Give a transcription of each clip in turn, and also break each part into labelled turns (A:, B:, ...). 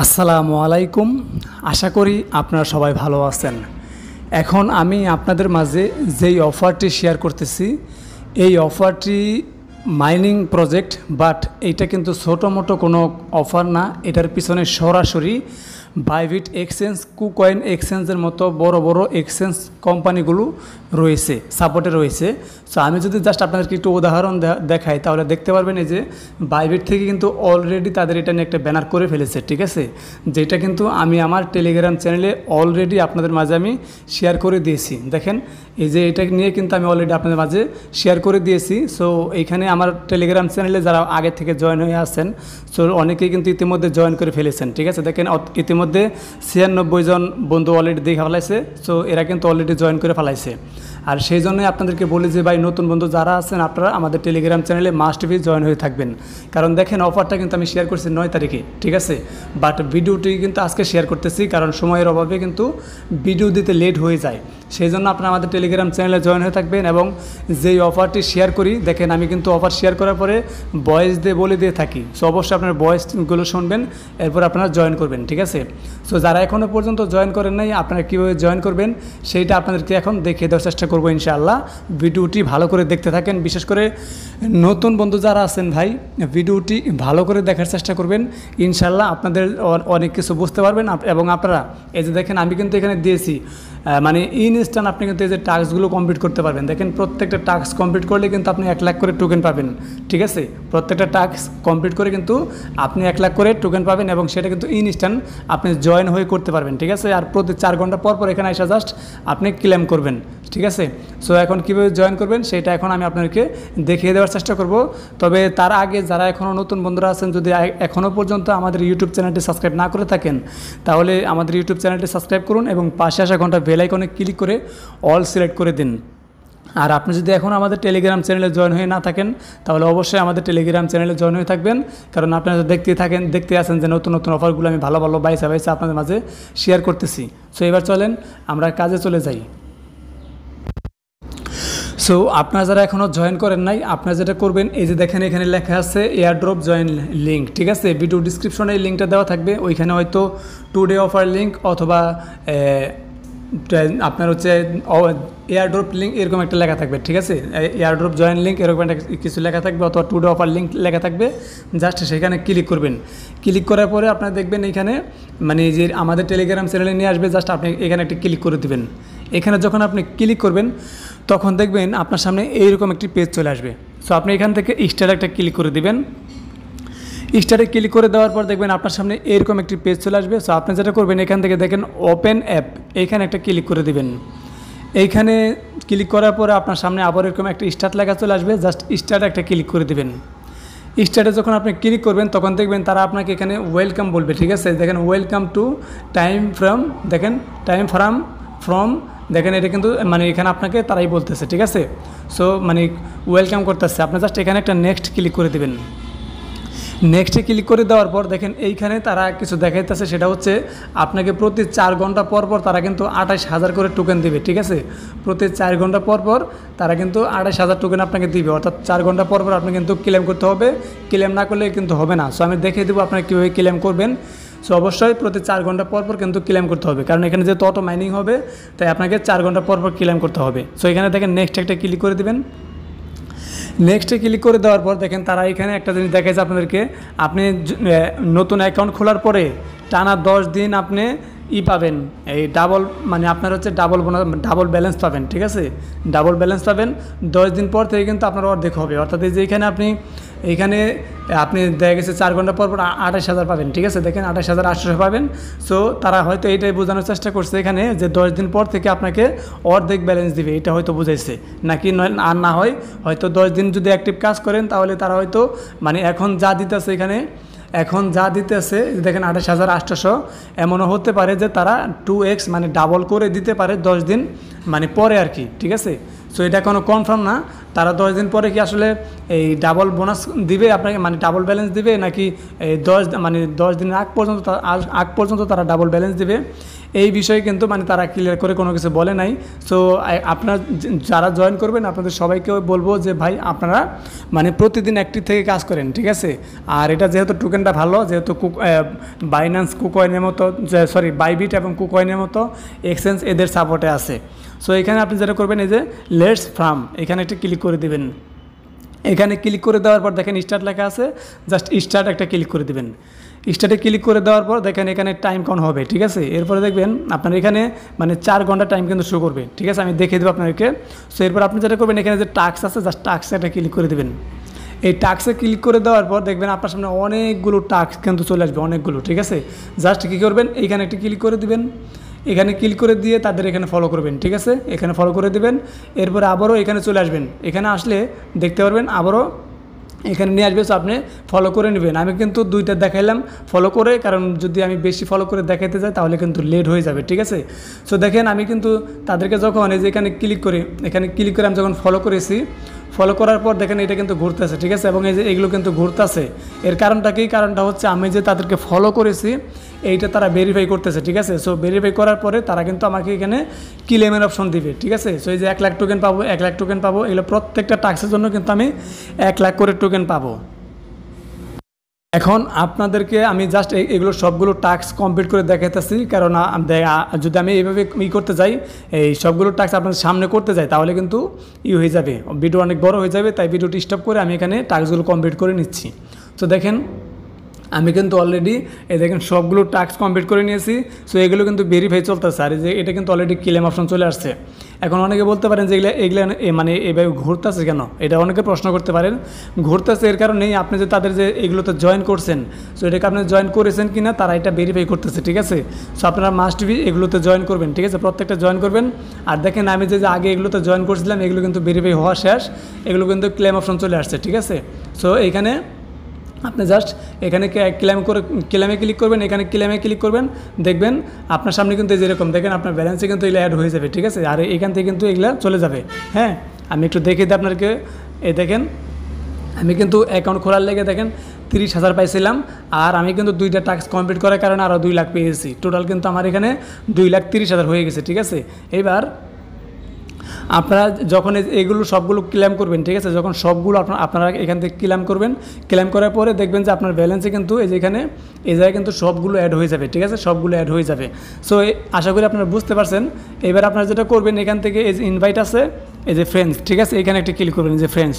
A: আসসালামু আলাইকুম। আশা করি আপনারা সবাই ভালো আছেন। এখন আমি আপনাদের মাঝে যেই অফারটি শেয়ার করতেছি, এই অফারটি মাইনিং প্রজেক্ট, বাট এইটা কিন্তু ছোটো মোটো কোনো অফার না। এটার পিছনে সরাসরি বাইবিট এক্সচেঞ্জ, কুকয়েন এক্সচেঞ্জের মতো বড় বড় এক্সচেঞ্জ কোম্পানিগুলো রয়েছে, সাপোর্টে রয়েছে। সো আমি যদি জাস্ট আপনাদেরকে একটু উদাহরণ দেখাই, তাহলে দেখতে পারবেন এই যে বাইবিট থেকে কিন্তু অলরেডি তাদের এটা নিয়ে একটা ব্যানার করে ফেলেছে, ঠিক আছে, যেটা কিন্তু আমি আমার টেলিগ্রাম চ্যানেলে অলরেডি আপনাদের মাঝে আমি শেয়ার করে দিয়েছি। দেখেন এই যে এটা নিয়ে কিন্তু আমি অলরেডি আপনাদের মাঝে শেয়ার করে দিয়েছি। সো এইখানে আমার টেলিগ্রাম চ্যানেলে যারা আগে থেকে জয়েন হয়ে আছেন, সো অনেকেই কিন্তু ইতিমধ্যে জয়েন করে ফেলেছেন, ঠিক আছে। দেখেন ইতিমধ্যে 96 জন বন্ধু অলরেডি দেখে ফেলাইছে। সো এরা কিন্তু অলরেডি জয়েন করে ফেলাইছে। আর সেই জন্যই আপনাদেরকে বলি যে ভাই, নতুন বন্ধু যারা আছেন আপনারা আমাদের টেলিগ্রাম চ্যানেলে মাস্ট বি জয়েন হয়ে থাকবেন। কারণ দেখেন অফারটা কিন্তু আমি শেয়ার করছি 9 তারিখে, ঠিক আছে, বাট ভিডিওটি কিন্তু আজকে শেয়ার করতেছি, কারণ সময়ের অভাবে কিন্তু ভিডিও দিতে লেট হয়ে যায়। সেই জন্য আপনারা আমাদের টেলিগ্রাম চ্যানেলে জয়েন হয়ে থাকবেন। এবং যেই অফারটি শেয়ার করি, দেখেন আমি কিন্তু অফার শেয়ার করার পরে ভয়েস দিয়ে বলে দিয়ে থাকি। সো অবশ্যই আপনার ভয়েসগুলো শুনবেন, এরপর আপনারা জয়েন করবেন, ঠিক আছে। সো যারা এখনও পর্যন্ত জয়েন করেন নাই, আপনারা কীভাবে জয়েন করবেন সেইটা আপনাদেরকে এখন দেখিয়ে দেওয়ার চেষ্টা করবো ইনশাআল্লাহ। ভিডিওটি ভালো করে দেখতে থাকেন, বিশেষ করে নতুন বন্ধু যারা আছেন ভাই, ভিডিওটি ভালো করে দেখার চেষ্টা করবেন। ইনশাআল্লাহ আপনাদের অনেক কিছু বুঝতে পারবেন। এবং আপনারা এই যে দেখেন আমি কিন্তু এখানে দিয়েছি, মানে ইনস্ট্যান্ট আপনি কিন্তু এই যে টাস্কগুলো কমপ্লিট করতে পারবেন। দেখেন প্রত্যেকটা টাস্ক কমপ্লিট করলে কিন্তু আপনি 1 লাখ করে টোকেন পাবেন, ঠিক আছে। প্রত্যেকটা টাস্ক কমপ্লিট করে কিন্তু আপনি 1 লাখ করে টোকেন পাবেন, এবং সেটা কিন্তু ইনস্ট্যান্ট আপনি জয়েন হয়ে করতে পারবেন, ঠিক আছে। আর প্রতি 4 ঘন্টা পর পর এখানে এসে জাস্ট আপনি ক্লেম করবেন, ঠিক আছে। সো এখন কীভাবে জয়েন করবেন সেটা এখন আমি আপনাদেরকে দেখিয়ে দেওয়ার চেষ্টা করব। তবে তার আগে যারা এখনও নতুন বন্ধুরা আছেন, যদি এখনও পর্যন্ত আমাদের ইউটিউব চ্যানেলটি সাবস্ক্রাইব না করে থাকেন, তাহলে আমাদের ইউটিউব চ্যানেলটি সাবস্ক্রাইব করুন এবং পাশে আসা ঘন্টা বেল আইকনে ক্লিক করে অল সিলেক্ট করে দিন। আর আপনি যদি এখন আমাদের টেলিগ্রাম চ্যানেলে জয়েন হয়ে না থাকেন, তাহলে অবশ্যই আমাদের টেলিগ্রাম চ্যানেলে জয়েন হয়ে থাকবেন। কারণ আপনারা দেখতে আছেন যে নতুন নতুন অফারগুলো আমি ভালো ভালো বাইসা আপনাদের মাঝে শেয়ার করতেছি। সো এবার চলেন আমরা কাজে চলে যাই। সো আপনারা যারা এখনও জয়েন করেন নাই, আপনারা যেটা করবেন, এই যে দেখেন এখানে লেখা আছে এয়ারড্রপ জয়েন লিঙ্ক, ঠিক আছে। ভিডিও ডিসক্রিপশনে এই লিঙ্কটা দেওয়া থাকবে। ওইখানে হয়তো টুডে অফার লিঙ্ক অথবা আপনার হচ্ছে এয়ারড্রপ লিঙ্ক এরকম একটা লেখা থাকবে, ঠিক আছে। এয়ারড্রপ জয়েন লিঙ্ক এরকম একটা কিছু লেখা থাকবে, অথবা টুডে অফার লিঙ্ক লেখা থাকবে। জাস্ট সেখানে ক্লিক করবেন। ক্লিক করার পরে আপনারা দেখবেন এখানে মানে যে আমাদের টেলিগ্রাম চ্যানেলে নিয়ে আসবে। জাস্ট আপনি এখানে একটা ক্লিক করে দেবেন। এখানে যখন আপনি ক্লিক করবেন, তখন দেখবেন আপনার সামনে এইরকম একটি পেজ চলে আসবে। সো আপনি এখান থেকে স্টারে একটা ক্লিক করে দিবেন। স্টারে ক্লিক করে দেওয়ার পর দেখবেন আপনার সামনে এরকম একটি পেজ চলে আসবে। সো আপনি যেটা করবেন, এখান থেকে দেখেন ওপেন অ্যাপ, এইখানে একটা ক্লিক করে দিবেন। এইখানে ক্লিক করার পরে আপনার সামনে আবার এরকম একটা স্টার্ট লেখা চলে আসবে। জাস্ট স্টার্টে একটা ক্লিক করে দিবেন। স্টার্টে যখন আপনি ক্লিক করবেন, তখন দেখবেন তারা আপনাকে এখানে ওয়েলকাম বলবে, ঠিক আছে। দেখেন ওয়েলকাম টু টাইম ফ্রম, দেখেন টাইম ফ্রম দেখেন এটা কিন্তু মানে এখানে আপনাকে তারাই বলতেছে, ঠিক আছে। সো মানে ওয়েলকাম করতেছে। আপনি জাস্ট এখানে একটা নেক্সট ক্লিক করে দেবেন। নেক্সটে ক্লিক করে দেওয়ার পর দেখেন এইখানে তারা কিছু দেখাইতেছে, সেটা হচ্ছে আপনাকে প্রতি 4 ঘন্টা পর পর তারা কিন্তু 28,000 করে টোকেন দিবে, ঠিক আছে। প্রতি 4 ঘন্টা পর পর তারা কিন্তু 28,000 টোকেন আপনাকে দিবে। অর্থাৎ 4 ঘন্টা পর পর আপনি কিন্তু ক্লেম করতে হবে। ক্লেম না করলে কিন্তু হবে না। সো আমি দেখিয়ে দেবো আপনারা কীভাবে ক্লেম করবেন। সো অবশ্যই প্রতি 4 ঘন্টা পর পর কিন্তু ক্লেম করতে হবে, কারণ এখানে যেহেতু অটো মাইনিং হবে, তাই আপনাকে 4 ঘন্টা পর পর ক্লেম করতে হবে। সো এখানে দেখেন নেক্সট একটা ক্লিক করে দেবেন। নেক্সটে ক্লিক করে দেওয়ার পর দেখেন তারা এখানে একটা জিনিস দেখাইছে আপনাদেরকে, আপনি নতুন অ্যাকাউন্ট খোলার পরে টানা 10 দিন আপনি পাবেন, এই ডাবল মানে আপনার হচ্ছে ডাবল ব্যালেন্স পাবেন, ঠিক আছে। ডাবল ব্যালেন্স পাবেন 10 দিন পর থেকে কিন্তু আপনার অর্ধেক হবে। অর্থাৎ এই যে এইখানে আপনি দেখা গেছে 4 ঘন্টা পর পর 28,000 পাবেন, ঠিক আছে। দেখেন 28,800 পাবেন। সো তারা হয়তো এইটাই বোঝানোর চেষ্টা করছে এখানে, যে 10 দিন পর থেকে আপনাকে অর্ধেক ব্যালেন্স দিবে, এটা হয়তো বুঝাইছে নাকি। আর না হয় হয়তো 10 দিন যদি অ্যাক্টিভ কাজ করেন, তাহলে তারা হয়তো মানে এখন যা দিতেছে দেখেন 28,800, এমনও হতে পারে যে তারা 2x মানে ডাবল করে দিতে পারে 10 দিন মানে পরে আর কি, ঠিক আছে। সো এটা কোনো কনফার্ম না তারা 10 দিন পরে কি আসলে এই ডাবল বোনাস দিবে আপনাকে, মানে ডাবল ব্যালেন্স দিবে নাকি এই 10 দিনের আগ পর্যন্ত তারা ডাবল ব্যালেন্স দিবে, এই বিষয়ে কিন্তু মানে তারা ক্লিয়ার করে কোনো কিছু বলে নাই। সো আপনারা যারা জয়েন করবেন আপনাদের সবাইকে বলবো যে ভাই আপনারা মানে প্রতিদিন অ্যাক্টিভ থেকে কাজ করেন, ঠিক আছে। আর এটা যেহেতু টোকেনটা ভালো, যেহেতু বাইন্যান্স কুকয়েনের মতো বাইবিট এবং কুকয়েনের মতো এক্সচেঞ্জ এদের সাপোর্টে আছে। সো এখানে আপনি যেটা করবেন এই যে লেটস ফার্ম এখানে একটা ক্লিক করে দিবেন। এখানে ক্লিক করে দেওয়ার পর দেখেন স্টার্ট লেখা আছে, জাস্ট স্টার্ট একটা ক্লিক করে দিবেন। স্টার্টে ক্লিক করে দেওয়ার পর দেখেন এখানে টাইম কাউন্ট হবে, ঠিক আছে। এরপরে দেখবেন আপনার এখানে মানে 4 ঘন্টা টাইম কিন্তু শো করবে, ঠিক আছে। আমি দেখিয়ে দেবো আপনাদেরকে। সো এরপর আপনি যেটা করবেন এখানে যে টাস্ক আছে জাস্ট টাস্কে একটা ক্লিক করে দেবেন। এই টাস্কে ক্লিক করে দেওয়ার পর দেখবেন আপনার সামনে অনেকগুলো টাস্ক কিন্তু চলে আসবে, অনেকগুলো, ঠিক আছে। জাস্ট কী করবেন এইখানে একটা ক্লিক করে দিবেন। এখানে ক্লিক করে দিয়ে তাদের এখানে ফলো করবেন, ঠিক আছে। এখানে ফলো করে দিবেন। এরপরে আবারও এখানে চলে আসবেন। এখানে আসলে দেখতে পারবেন আবারও এখানে নিয়ে আসবে। সো আপনি ফলো করে নেবেন। আমি কিন্তু 2টা দেখাইলাম ফলো করে, কারণ যদি আমি বেশি ফলো করে দেখাইতে যাই তাহলে কিন্তু লেট হয়ে যাবে, ঠিক আছে। সো দেখেন আমি কিন্তু তাদেরকে যখন এই যে এখানে ক্লিক করে আমি যখন ফলো করেছি, ফলো করার পর দেখেন এটা কিন্তু ঘুরতেছে, ঠিক আছে। এবং এই যে এগুলো কিন্তু ঘুরতেছে, এর কারণটা কি? কারণটা হচ্ছে আমি যে তাদেরকে ফলো করেছি এইটা তারা ভেরিফাই করতেছে, ঠিক আছে। সো ভেরিফাই করার পরে তারা কিন্তু আমাকে এখানে ক্লেমের অপশন দিবে, ঠিক আছে। সো এই যে 1 লাখ টোকেন পাবো, 1 লাখ টোকেন পাবো, এগুলো প্রত্যেকটা টাস্কের জন্য কিন্তু আমি 1 লাখ করে টোকেন পাবো। এখন আপনাদেরকে আমি জাস্ট এগুলো সবগুলো টাস্ক কমপ্লিট করে দেখাইতেছি, কারণ যদি আমি এইভাবে করতে যাই, এই সবগুলো টাস্ক আপনাদের সামনে করতে যাই তাহলে কিন্তু হয়ে যাবে, ভিডিও অনেক বড় হয়ে যাবে। তাই ভিডিওটি স্টপ করে আমি এখানে টাস্কগুলো কমপ্লিট করে নিচ্ছি। তো দেখেন আমি কিন্তু অলরেডি এই দেখেন সবগুলো টাস্ক কমপ্লিট করে নিয়েছি। সো এগুলো কিন্তু ভেরিফাই চলতেছে। আর যে এটা কিন্তু অলরেডি ক্লেম অপশন চলে আসছে। এখন অনেকে বলতে পারেন যে এগুলো মানে এভাবে ঘুরতেছে কেন, এটা অনেকে প্রশ্ন করতে পারেন। ঘুরতেছে এর কারণেই আপনি যে তাদের যে এগুলোতে জয়েন করছেন, সো এটাকে আপনি জয়েন করেছেন কি না তারা এটা ভেরিফাই করতেছে, ঠিক আছে। সো আপনারা মাস্ট বি এগুলোতে জয়েন করবেন, ঠিক আছে, প্রত্যেকটা জয়েন করবেন। আর দেখেন আমি যে আগে এগুলোতে জয়েন করছিলাম এগুলো কিন্তু ভেরিফাই হওয়া শেষ, এগুলো কিন্তু ক্লেম অপশন চলে আসছে, ঠিক আছে। সো এইখানে আপনি জাস্ট এখানে ক্লেমে ক্লিক করবেন, এখানে ক্লেমে ক্লিক করবেন, দেখবেন আপনার সামনে কিন্তু যেরকম দেখেন আপনার ব্যালেন্সে কিন্তু এগুলো অ্যাড হয়ে যাবে, ঠিক আছে। আর এখান থেকে কিন্তু এগুলো চলে যাবে। হ্যাঁ, আমি একটু দেখিয়ে দিই আপনাকে। এই দেখেন আমি কিন্তু অ্যাকাউন্ট খোলার লেগে দেখেন 30,000 পাইছিলাম, আর আমি কিন্তু 2টা টাস্ক কমপ্লিট করার কারণে আরও 2 লাখ পেয়েছি। টোটাল কিন্তু আমার এখানে 2,30,000 হয়ে গেছে, ঠিক আছে। এবার আপনারা যখন এগুলো সবগুলো ক্লেম করবেন, ঠিক আছে, যখন সবগুলো আপনারা এখান থেকে ক্লেম করবেন, ক্লেম করার পরে দেখবেন যে আপনার ব্যালেন্সে কিন্তু এই জায়গায় কিন্তু সবগুলো অ্যাড হয়ে যাবে, ঠিক আছে, সবগুলো অ্যাড হয়ে যাবে। সো আশা করি আপনারা বুঝতে পারছেন। এবার আপনারা যেটা করবেন এখান থেকে এই যে ইনভাইট আছে, এই যে ফ্রেন্ডস, ঠিক আছে, এখানে একটা ক্লিক করবেন, যে ফ্রেন্ডস।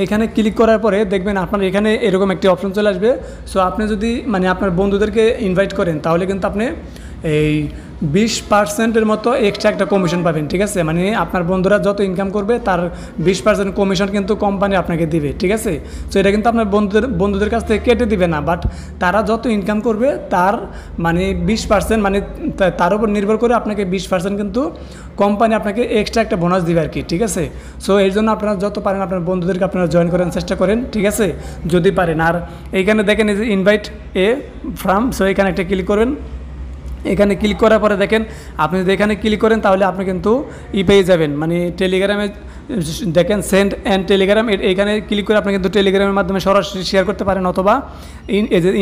A: এখানে ক্লিক করার পরে দেখবেন আপনার এখানে এরকম একটি অপশন চলে আসবে। সো আপনি যদি মানে আপনার বন্ধুদেরকে ইনভাইট করেন তাহলে কিন্তু আপনি এই 20%-এর মতো এক্সট্রা একটা কমিশন পাবেন, ঠিক আছে। মানে আপনার বন্ধুরা যত ইনকাম করবে তার 20% কমিশন কিন্তু কোম্পানি আপনাকে দিবে, ঠিক আছে। সো এটা কিন্তু আপনার বন্ধুদের কাছ থেকে কেটে দিবে না, বাট তারা যত ইনকাম করবে তার মানে 20% মানে তার উপর নির্ভর করে আপনাকে 20% কিন্তু কোম্পানি আপনাকে এক্সট্রা একটা বোনাস দিবে আর কি, ঠিক আছে। সো এর জন্য আপনারা যত পারেন আপনার বন্ধুদেরকে আপনারা জয়েন করার চেষ্টা করেন, ঠিক আছে, যদি পারেন। আর এইখানে দেখেন এই যে ইনভাইট ফ্রম, সো এখানে একটা ক্লিক করবেন। এখানে ক্লিক করার পরে দেখেন আপনি যদি এখানে ক্লিক করেন তাহলে আপনি কিন্তু পেয়ে যাবেন, মানে টেলিগ্রামে দেখেন সেন্ড অ্যান্ড টেলিগ্রাম, এখানে ক্লিক করে আপনি কিন্তু টেলিগ্রামের মাধ্যমে সরাসরি শেয়ার করতে পারেন, অথবা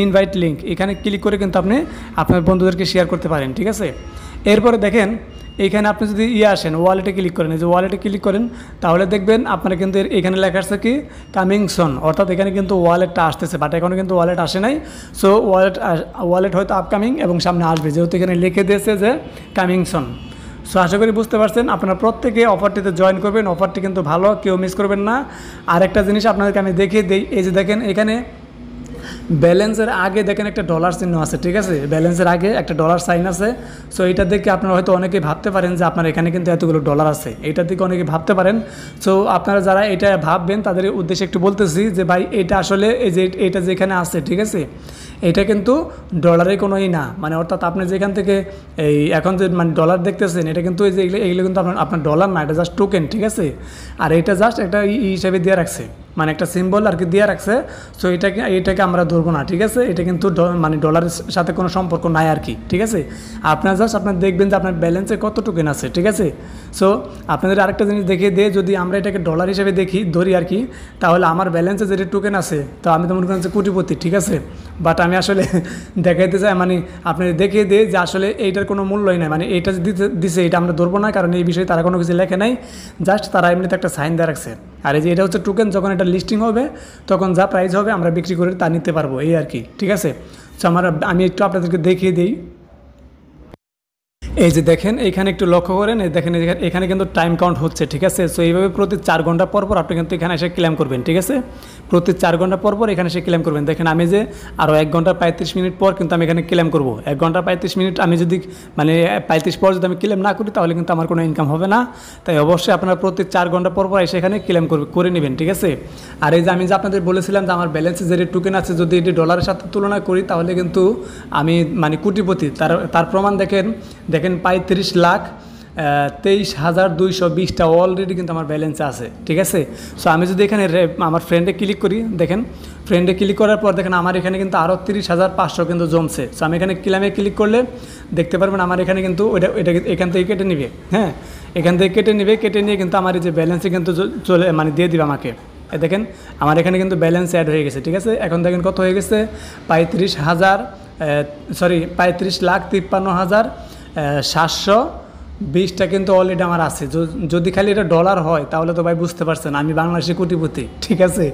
A: ইনভাইট লিঙ্ক এখানে ক্লিক করে কিন্তু আপনি আপনার বন্ধুদেরকে শেয়ার করতে পারেন, ঠিক আছে। এরপরে দেখেন এইখানে আপনি যদি আসেন ওয়ালেটে ক্লিক করেন, এই যে ওয়ালেটে ক্লিক করেন তাহলে দেখবেন আপনার কিন্তু এখানে লেখা আছে কি কামিং সন, অর্থাৎ এখানে কিন্তু ওয়ালেটটা আসতেছে, বাট এখনও কিন্তু ওয়ালেট আসে নাই। সো ওয়ালেট হয়তো আপকামিং এবং সামনে আসবে, যেহেতু এখানে লিখে দিয়েছে যে কামিং সন। সো আশা করি বুঝতে পারছেন। আপনারা প্রত্যেকে অফারটিতে জয়েন করবেন, অফারটি কিন্তু ভালো, কেউ মিস করবেন না। আর একটা জিনিস আপনাদেরকে আমি দেখিয়ে দিই, এই যে দেখেন এখানে ব্যালেন্সের আগে দেখেন একটা ডলার চিহ্ন আছে, ঠিক আছে, ব্যালেন্সের আগে একটা ডলার সাইন আছে। সো এইটা দেখে আপনারা হয়তো অনেকে ভাবতে পারেন যে আপনার এখানে কিন্তু এতগুলো ডলার আছে, এইটার দিকে অনেকে ভাবতে পারেন। সো আপনারা যারা এটা ভাববেন তাদের উদ্দেশ্যে একটু বলতেছি যে ভাই এটা আসলে এই যে এটা যেখানে আছে, ঠিক আছে, এটা কিন্তু ডলারের কোনোই না, মানে অর্থাৎ আপনি যেখান থেকে এই এখন যে মানে ডলার দেখতেছেন এটা কিন্তু এই যে এগুলো কিন্তু আপনার ডলার না, এটা জাস্ট টোকেন, ঠিক আছে। আর এটা জাস্ট একটা হিসাবে দিয়ে রাখছে। মানে একটা সিম্বল আর কি দিয়ে রাখছে। সো এটাকে আমরা ধরবো না, ঠিক আছে। এটা কিন্তু মানে ডলারের সাথে কোনো সম্পর্ক নাই আর কি, ঠিক আছে। আপনার জাস্ট আপনার দেখবেন যে আপনার ব্যালেন্সে কত টোকেন আছে, ঠিক আছে। সো আপনাদের আরেকটা জিনিস দেখিয়ে দিয়ে, যদি আমরা এটাকে ডলার হিসেবে ধরি আর কি, তাহলে আমার ব্যালেন্সে যেটা টোকেন আছে, তো আমি তো মনে করেন যে কোটিপতি, ঠিক আছে। বাট আমি আসলে দেখাইতে চাই, মানে আপনাদের দেখিয়ে দিয়ে যে আসলে এইটার কোনো মূল্যই নাই, মানে এইটা দিছে এটা আমরা ধরবো না, কারণ এই বিষয়ে তারা কোনো কিছু লেখে নাই, জাস্ট তারা এমনিতে একটা সাইন দিয়ে রাখছে। আর এই যে এটা হচ্ছে টোকেন, যখন এটা লিস্টিং হবে তখন যা প্রাইস হবে আমরা বিক্রি করে তা নিতে পারবো, এই আর কি, ঠিক আছে। সো আমি একটু আপনাদেরকে দেখিয়ে দিই। এই যে দেখেন, এখানে একটু লক্ষ্য করেন, এই দেখেন এখানে কিন্তু টাইম কাউন্ট হচ্ছে, ঠিক আছে। সো এইভাবে প্রতি 4 ঘন্টা পর পর আপনি কিন্তু এখানে এসে ক্লেম করবেন, ঠিক আছে। প্রতি 4 ঘন্টা পর পর এখানে এসে ক্লেম করবেন। দেখেন আমি যে আরও 1 ঘন্টা 35 মিনিট পর কিন্তু আমি এখানে ক্লেম করবো। 1 ঘন্টা 35 মিনিট আমি যদি মানে 35 পর যদি আমি ক্লেম না করি, তাহলে কিন্তু আমার কোনো ইনকাম হবে না। তাই অবশ্যই আপনারা প্রতি 4 ঘন্টা পর পর এসে এখানে ক্লেম করে নেবেন, ঠিক আছে। আর এই যে আমি যে আপনাদের বলেছিলাম যে আমার ব্যালেন্সে যে টোকেন আছে, যদি এটি ডলারের সাথে তুলনা করি, তাহলে কিন্তু আমি মানে কোটিপতি। তার প্রমাণ দেখেন 35,23,220টা অলরেডি কিন্তু আমার ব্যালেন্সে আছে, ঠিক আছে। সো আমি যদি এখানে আমার ফ্রেন্ডে ক্লিক করি, দেখেন ফ্রেন্ডে ক্লিক করার পর দেখেন আমার এখানে কিন্তু আরও 30,500 কিন্তু জমছে। সো আমি এখানে ক্লেমে ক্লিক করলে দেখতে পারবেন আমার এখানে কিন্তু এটা এখান থেকে কেটে নিবে, হ্যাঁ, এখান থেকে কেটে নিয়ে কিন্তু আমার এই যে ব্যালেন্সে কিন্তু মানে দিয়ে দিবে আমাকে। দেখেন আমার এখানে কিন্তু ব্যালেন্স অ্যাড হয়ে গেছে, ঠিক আছে। এখন দেখেন কত হয়ে গেছে, 35,53,720টা কিন্তু অলরেডি আমার আছে। যদি খালি এটা ডলার হয় তাহলে তো ভাই বুঝতে পারছেন আমি বাংলাদেশে কোটিপতি, ঠিক আছে।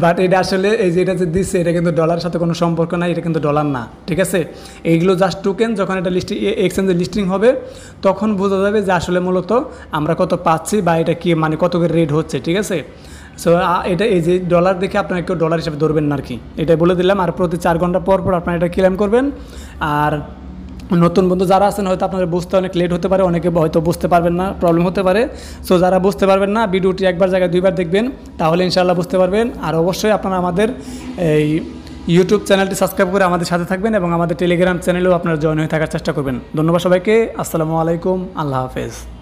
A: বাট এটা আসলে এই যে এটা যে দিচ্ছে, এটা কিন্তু ডলারের সাথে কোনো সম্পর্ক নাই, এটা কিন্তু ডলার না, ঠিক আছে। এইগুলো জাস্ট টোকেন, যখন এটা এক্সচেঞ্জে লিস্টিং হবে তখন বোঝা যাবে যে আসলে মূলত আমরা কত পাচ্ছি বা এটা কি মানে কত করে রেট হচ্ছে, ঠিক আছে। সো এটা এই যে ডলার দেখে আপনারা একটু ডলার হিসেবে ধরবেন না আর কি, এটাই বলে দিলাম। আর প্রতি 4 ঘন্টা পর পর আপনারা এটা ক্লেম করবেন। আর নতুন বন্ধু যারা আছেন, হয়তো আপনাদের বুঝতে অনেক লেট হতে পারে, অনেকে হয়তো বুঝতে পারবেন না, প্রবলেম হতে পারে। সো যারা বুঝতে পারবেন না, ভিডিওটি একবার জায়গায় 2বার দেখবেন, তাহলে ইনশাআল্লাহ বুঝতে পারবেন। আর অবশ্যই আপনারা আমাদের এই ইউটিউব চ্যানেলটি সাবস্ক্রাইব করে আমাদের সাথে থাকবেন, এবং আমাদের টেলিগ্রাম চ্যানেলেও আপনারা জয়েন হয়ে থাকার চেষ্টা করবেন। ধন্যবাদ সবাইকে। আসসালামু আলাইকুম, আল্লাহ হাফেজ।